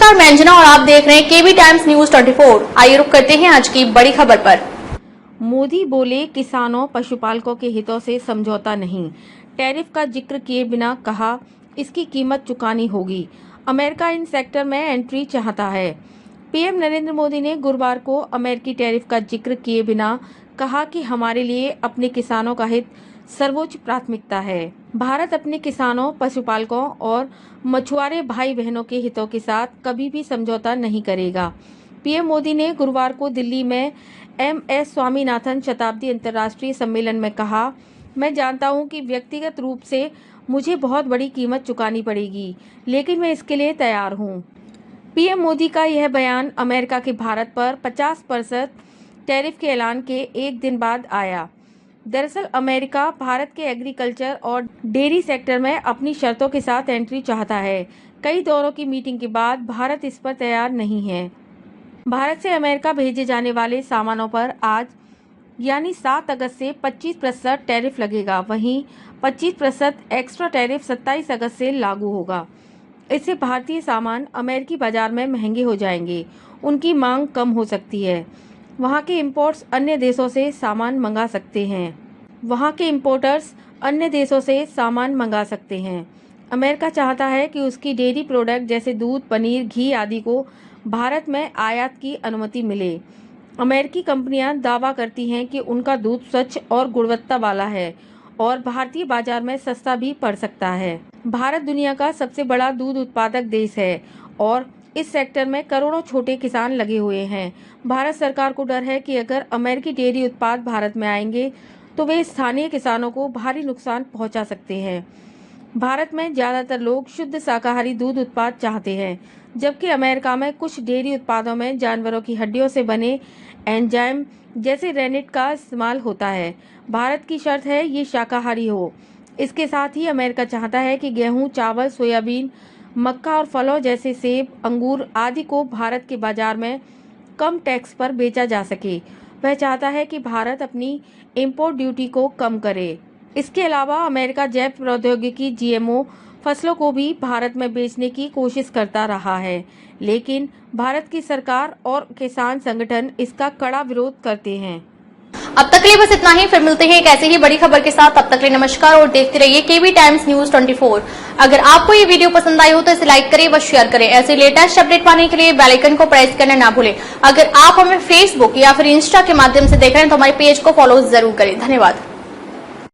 नमस्कार, मैं अंजना और आप देख रहे हैं केबी टाइम्स न्यूज 24। आइए रुक करते हैं आज की बड़ी खबर पर। मोदी बोले किसानों पशुपालकों के हितों से समझौता नहीं। टैरिफ का जिक्र किए बिना कहा इसकी कीमत चुकानी होगी। अमेरिका इन सेक्टर में एंट्री चाहता है। पीएम नरेंद्र मोदी ने गुरुवार को अमेरिकी टैरिफ का जिक्र किए बिना कहा कि हमारे लिए अपने किसानों का हित सर्वोच्च प्राथमिकता है। भारत अपने किसानों, पशुपालकों और मछुआरे भाई बहनों के हितों के साथ कभी भी समझौता नहीं करेगा। पीएम मोदी ने गुरुवार को दिल्ली में MS स्वामीनाथन शताब्दी अंतर्राष्ट्रीय सम्मेलन में कहा, मैं जानता हूं कि व्यक्तिगत रूप से मुझे बहुत बड़ी कीमत चुकानी पड़ेगी, लेकिन मैं इसके लिए तैयार हूं। पीएम मोदी का यह बयान अमेरिका के भारत पर 50% टैरिफ के ऐलान के एक दिन बाद आया। दरअसल अमेरिका भारत के एग्रीकल्चर और डेयरी सेक्टर में अपनी शर्तों के साथ एंट्री चाहता है। कई दौरों की मीटिंग के बाद भारत इस पर तैयार नहीं है। भारत से अमेरिका भेजे जाने वाले सामानों पर आज यानी 7 अगस्त से 25% टैरिफ लगेगा। वहीं 25% एक्स्ट्रा टैरिफ 27 अगस्त से लागू होगा। इससे भारतीय सामान अमेरिकी बाजार में महंगे हो जाएंगे। उनकी मांग कम हो सकती है। वहां के इंपोर्ट्स अन्य देशों से सामान मंगा सकते हैं। वहां के इंपोर्टर्स अन्य देशों से सामान मंगा सकते हैं। अमेरिका चाहता है कि उसकी डेयरी प्रोडक्ट जैसे दूध, पनीर, घी आदि को भारत में आयात की अनुमति मिले। अमेरिकी कंपनियां दावा करती हैं कि उनका दूध स्वच्छ और गुणवत्ता वाला है और भारतीय बाजार में सस्ता भी पड़ सकता है। भारत दुनिया का सबसे बड़ा दूध उत्पादक देश है और इस सेक्टर में करोड़ों छोटे किसान लगे हुए हैं। भारत सरकार को डर है कि अगर अमेरिकी डेयरी उत्पाद भारत में आएंगे तो वे स्थानीय किसानों को भारी नुकसान पहुंचा सकते हैं। भारत में ज्यादातर लोग शुद्ध शाकाहारी दूध उत्पाद चाहते हैं, जबकि अमेरिका में कुछ डेयरी उत्पादों में जानवरों की हड्डियों से बने एंजाइम जैसे रेनिट का इस्तेमाल होता है। भारत की शर्त है ये शाकाहारी हो। इसके साथ ही अमेरिका चाहता है कि गेहूं, चावल, सोयाबीन, मक्का और फलों जैसे सेब, अंगूर आदि को भारत के बाजार में कम टैक्स पर बेचा जा सके। वह चाहता है कि भारत अपनी इंपोर्ट ड्यूटी को कम करे। इसके अलावा अमेरिका जैव प्रौद्योगिकी GMO फसलों को भी भारत में बेचने की कोशिश करता रहा है, लेकिन भारत की सरकार और किसान संगठन इसका कड़ा विरोध करते हैं। अब तक के लिए बस इतना ही। फिर मिलते हैं एक ऐसे ही बड़ी खबर के साथ। तब तक के लिए नमस्कार और देखते रहिए केबी टाइम्स न्यूज 24। अगर आपको ये वीडियो पसंद आई हो तो इसे लाइक करें व शेयर करें। ऐसे लेटेस्ट अपडेट पाने के लिए बेल आइकन को प्रेस करना ना भूलें। अगर आप हमें फेसबुक या फिर इंस्टा के माध्यम से देख रहे हैं तो हमारे पेज को फॉलो जरूर करें। धन्यवाद।